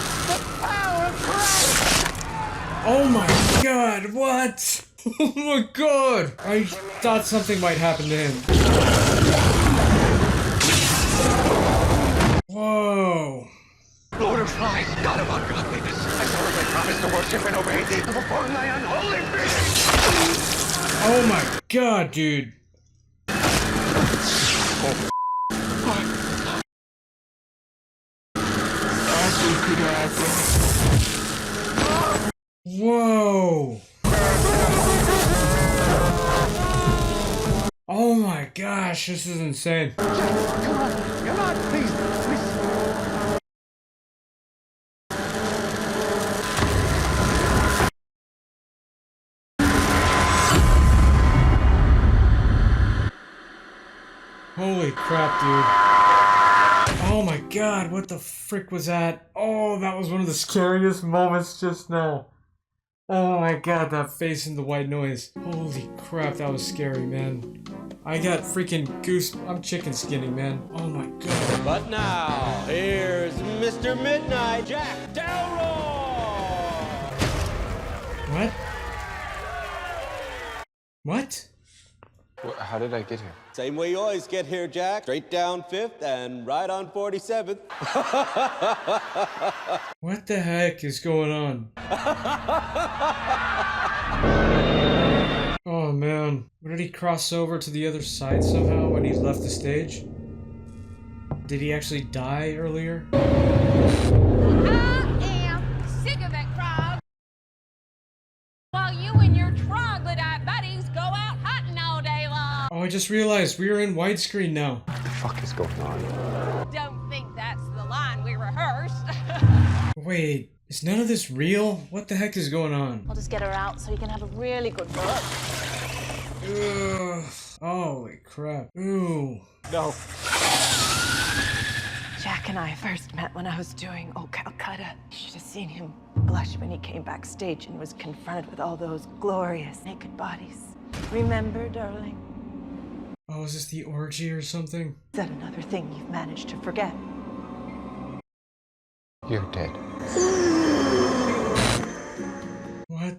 Oh my god! What? Oh my god! I thought something might happen to him. Whoa! Lord of Flies, God of ungodliness, I solemnly promise to worship and obey thee to perform thy unholy bidding! Oh my god, dude! Whoa! Oh my gosh, this is insane. Come on, please, please. Holy crap, dude. Oh my god, what the frick was that? Oh, that was one of the scariest moments just now. Oh my god, that face and the white noise. Holy crap, that was scary, man. I got freaking I'm chicken skinning, man. Oh my god. But now, here's Mr. Midnight, Jack Delroy! What? What? How did I get here? Same way you always get here, Jack. Straight down 5th and right on 47th. What the heck is going on? Oh man. Did he cross over to the other side somehow when he left the stage? Did he actually die earlier? I am sick of it, Krog. While you and your troglodyte buddies go out hunting all day long. Oh, I just realized we are in widescreen now. What the fuck is going on? Don't think that's the line we rehearsed. Wait, is none of this real? What the heck is going on? I'll just get her out so you can have a really good look. Ugh. Holy crap. Ooh. No. Jack and I first met when I was doing Old Calcutta. You should have seen him blush when he came backstage and was confronted with all those glorious naked bodies. Remember, darling? Oh, is this the orgy or something? Is that another thing you've managed to forget? You're dead. What?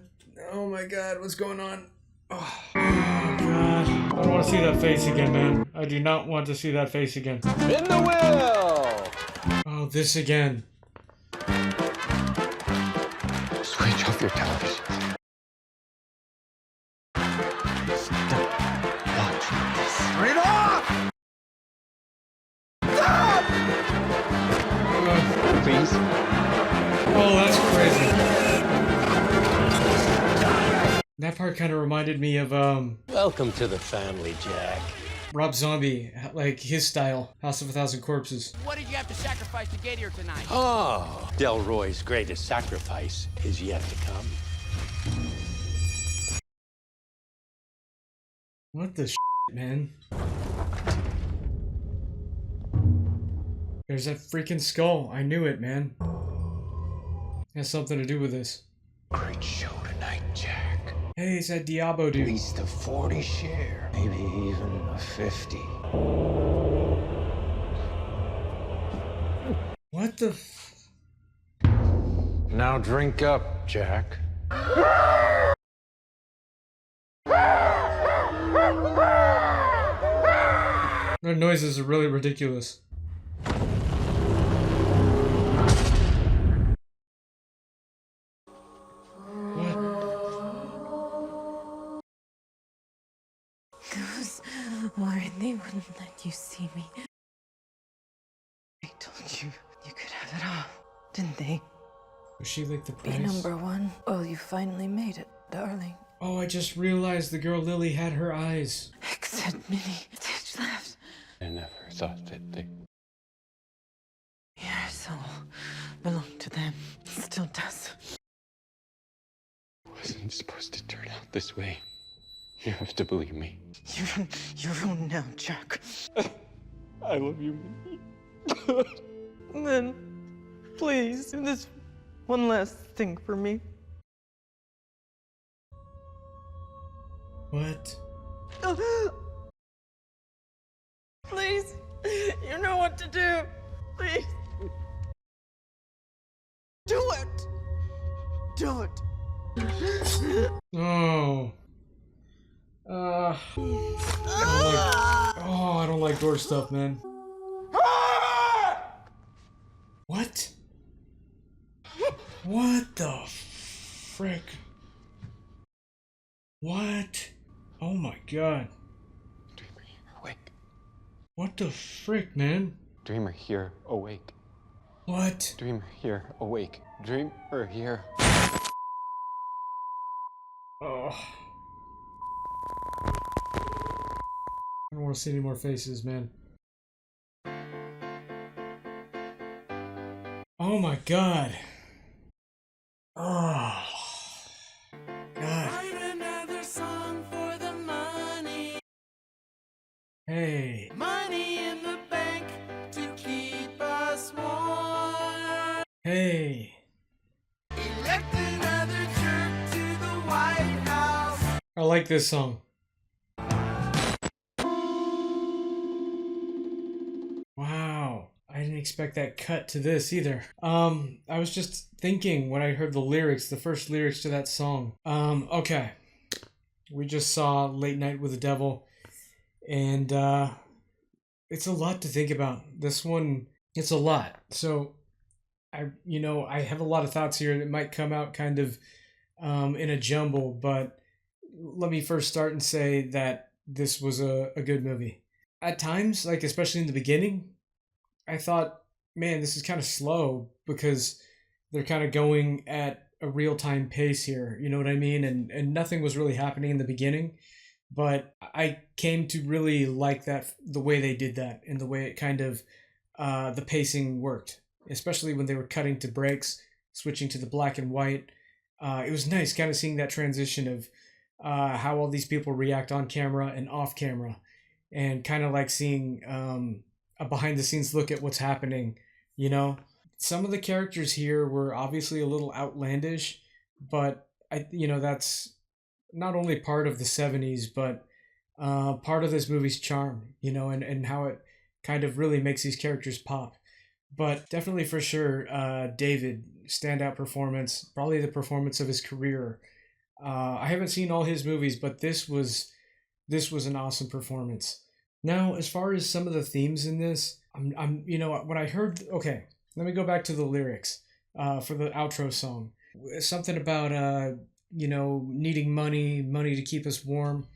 Oh my god, what's going on? Oh god. I don't want to see that face again, man. I do not want to see that face again. In the will! Oh, this again. Switch off your television. Stop watching this. Turn it off! Stop! Please? Oh, that's crazy. That part kind of reminded me of, Welcome to the family, Jack. Rob Zombie, like his style, House of a Thousand Corpses. What did you have to sacrifice to get here tonight? Oh, Delroy's greatest sacrifice is yet to come. What the shit, man? There's that freaking skull. I knew it, man. Has something to do with this. Great show tonight, Jack. Hey, it's that Diabo dude. At least a 40 share, maybe even a 50. What the? Now drink up, Jack. Their noises are really ridiculous. Warren, they wouldn't let you see me. I told you you could have it all, didn't they? Was she like the Be price? number one. Well, you finally made it, darling. Oh, I just realized the girl Lily had her eyes. Except Minnie. Stage left. I never thought that they... Your soul belonged to them. It still does. It wasn't supposed to turn out this way. You have to believe me. You're ruined now, Jack. I love you, Minnie. Then, please, do this one last thing for me. What? Please, you know what to do. Please. Do it. Do it. Oh. I don't like gore stuff, man. What? What the frick? What? Oh my god. Dreamer here, awake. What the frick, man? Dreamer here, awake. What? Dreamer here, awake. Dreamer here. Oh. I don't want to see any more faces, man. Oh my god. Oh. God. Hey. Money in the bank to keep Hey. Elect another jerk to the White House. I like this song. Wow. I didn't expect that cut to this either. I was just thinking when I heard the lyrics, the first lyrics to that song. Okay. We just saw Late Night with the Devil, and it's a lot to think about. This one, it's a lot. So I have a lot of thoughts here that might come out kind of in a jumble, but let me first start and say that this was a good movie. At times, like especially in the beginning, I thought, man, this is kind of slow because they're kind of going at a real-time pace here, you know what I mean? And nothing was really happening in the beginning, but I came to really like that, the way they did that and the way it kind of, the pacing worked, especially when they were cutting to breaks, switching to the black and white. It was nice kind of seeing that transition of how all these people react on camera and off camera, and kind of like seeing a behind the scenes look at what's happening, you know? Some of the characters here were obviously a little outlandish, but that's not only part of the 70s, but part of this movie's charm, you know, and how it kind of really makes these characters pop. But definitely for sure, David, standout performance, probably the performance of his career. I haven't seen all his movies, but this was an awesome performance. Now, as far as some of the themes in this, I'm when I heard, okay, let me go back to the lyrics for the outro song. Something about needing money to keep us warm.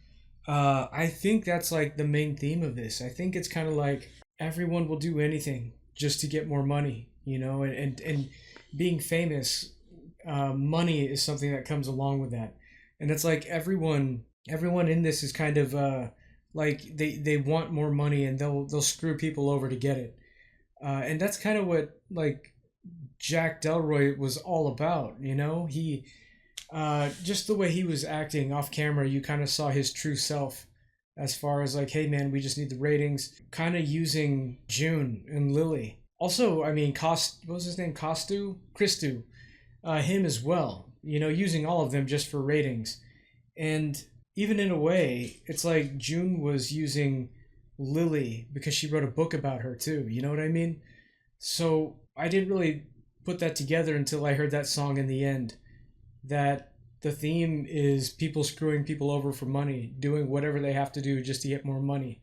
I think that's like the main theme of this. I think it's kind of like everyone will do anything just to get more money, you know, and being famous, money is something that comes along with that. And it's like everyone in this is kind of like they want more money, and they'll screw people over to get it. And that's kind of what like Jack Delroy was all about, you know? He just the way he was acting off camera, you kind of saw his true self as far as like, hey man, we just need the ratings. Kind of using June and Lily. Also, I mean, what was his name? Christu, him as well. You know, using all of them just for ratings. And even in a way, it's like June was using Lily because she wrote a book about her too. You know what I mean? So I didn't really put that together until I heard that song in the end. That the theme is people screwing people over for money, doing whatever they have to do just to get more money.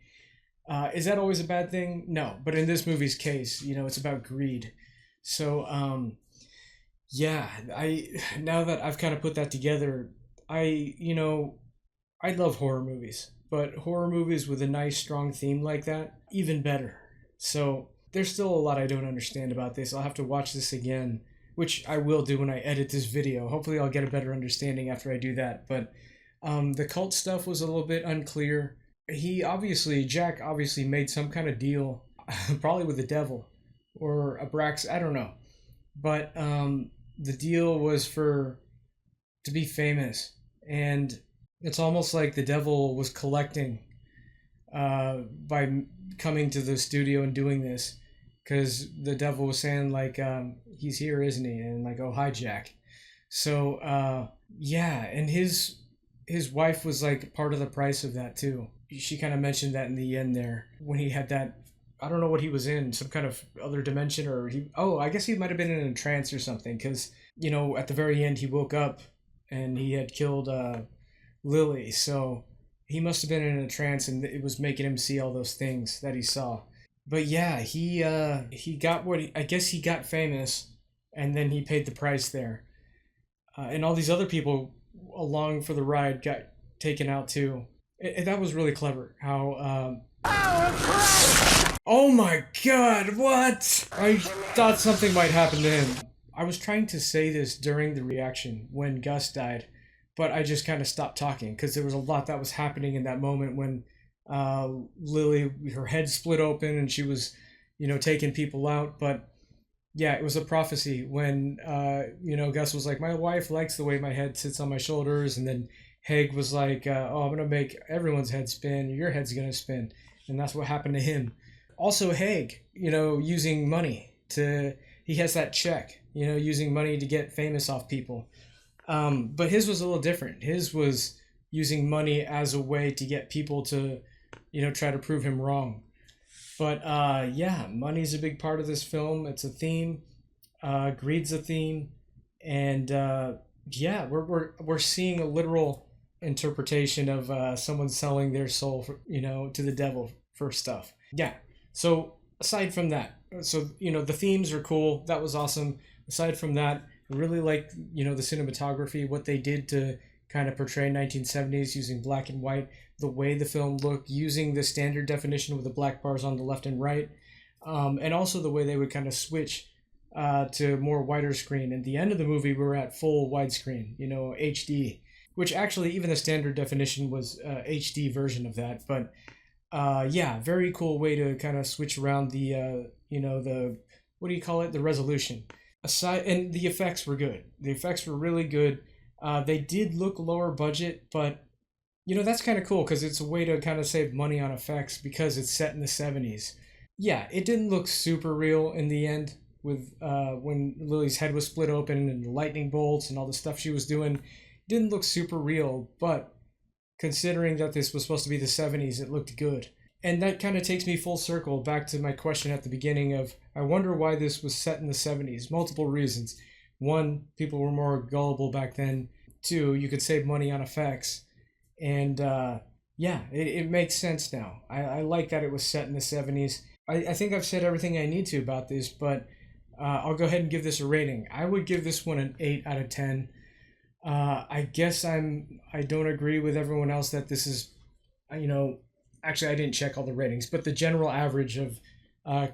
Is that always a bad thing? No, but in this movie's case, you know, it's about greed. So, now that I've kind of put that together, I love horror movies, but horror movies with a nice strong theme like that, even better. So there's still a lot I don't understand about this. I'll have to watch this again, which I will do when I edit this video. Hopefully I'll get a better understanding after I do that. But the cult stuff was a little bit unclear. Jack obviously made some kind of deal, probably with the devil or a Brax, I don't know. But the deal was to be famous. And it's almost like the devil was collecting by coming to the studio and doing this, because the devil was saying like, he's here, isn't he? And like, oh, hi, Jack. So and his wife was like part of the price of that too. She kind of mentioned that in the end there when he had that, I don't know what he was in, some kind of other dimension, or I guess he might have been in a trance or something, because you know at the very end he woke up and he had killed Lily, so he must have been in a trance, and it was making him see all those things that he saw. But yeah, he got I guess he got famous, and then he paid the price there, and all these other people along for the ride got taken out too. That was really clever. How oh my God! What? I thought something might happen to him. I was trying to say this during the reaction when Gus died, but I just kind of stopped talking because there was a lot that was happening in that moment when Lily, her head split open and she was, taking people out. But yeah, it was a prophecy when, Gus was like, my wife likes the way my head sits on my shoulders. And then Haig was like, oh, I'm going to make everyone's head spin. Your head's going to spin. And that's what happened to him. Also, Haig, using money he has that check you know, using money to get famous off people. But his was a little different. His was using money as a way to get people to, you know, try to prove him wrong. But yeah, money's a big part of this film. It's a theme. Greed's a theme. And yeah, we're seeing a literal interpretation of someone selling their soul for, you know, to the devil for stuff. Yeah. So aside from that, so, you know, the themes are cool. That was awesome. Aside from that, I really like, you know, the cinematography, what they did to kind of portray 1970s using black and white, the way the film looked, using the standard definition with the black bars on the left and right, and also the way they would kind of switch to more wider screen. At the end of the movie, we were at full widescreen, you know, HD, which actually even the standard definition was HD version of that. But yeah, very cool way to kind of switch around the, you know, the, what do you call it? The resolution. And the effects were good. The effects were really good. They did look lower budget, but, you know, that's kind of cool because it's a way to kind of save money on effects because it's set in the 70s. Yeah, it didn't look super real in the end with when Lily's head was split open and the lightning bolts and all the stuff she was doing. It didn't look super real, but considering that this was supposed to be the 70s, it looked good. And that kind of takes me full circle back to my question at the beginning of, I wonder why this was set in the 70s. Multiple reasons. One, people were more gullible back then. Two, you could save money on effects. And yeah, it makes sense now. I like that it was set in the 70s. I think I've said everything I need to about this, but I'll go ahead and give this a rating. I would give this one an 8 out of 10. I guess I don't agree with everyone else that this is, you know, actually I didn't check all the ratings, but the general average of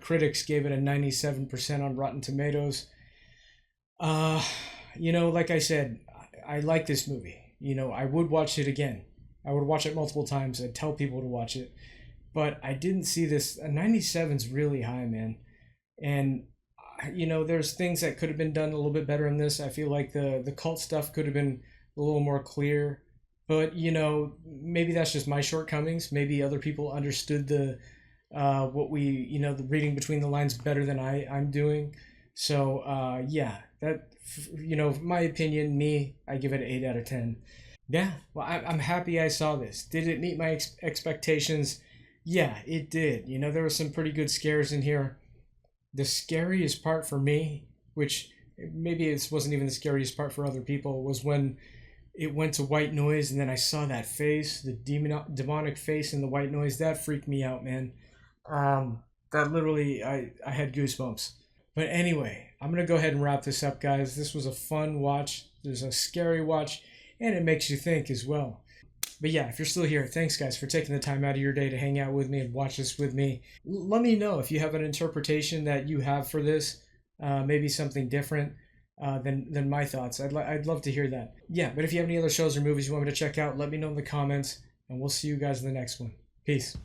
critics gave it a 97% on Rotten Tomatoes. You know, like I said, I like this movie. You know, I would watch it again. I would watch it multiple times. I'd tell people to watch it. But I didn't see this. A 97's really high, man. And, you know, there's things that could have been done a little bit better in this. I feel like the cult stuff could have been a little more clear. But, you know, maybe that's just my shortcomings. Maybe other people understood the what we, you know, the reading between the lines better than I'm doing. So, yeah, that, you know, my opinion, I give it an 8 out of 10. Yeah, well, I'm happy I saw this. Did it meet my expectations? Yeah, it did. You know, there were some pretty good scares in here. The scariest part for me, which maybe it wasn't even the scariest part for other people, was when it went to white noise and then I saw that face, the demonic face in the white noise. That freaked me out, man. That literally, I had goosebumps. But anyway, I'm going to go ahead and wrap this up, guys. This was a fun watch. It was a scary watch, and it makes you think as well. But yeah, if you're still here, thanks, guys, for taking the time out of your day to hang out with me and watch this with me. Let me know if you have an interpretation that you have for this, maybe something different than my thoughts. I'd love to hear that. Yeah, but if you have any other shows or movies you want me to check out, let me know in the comments, and we'll see you guys in the next one. Peace.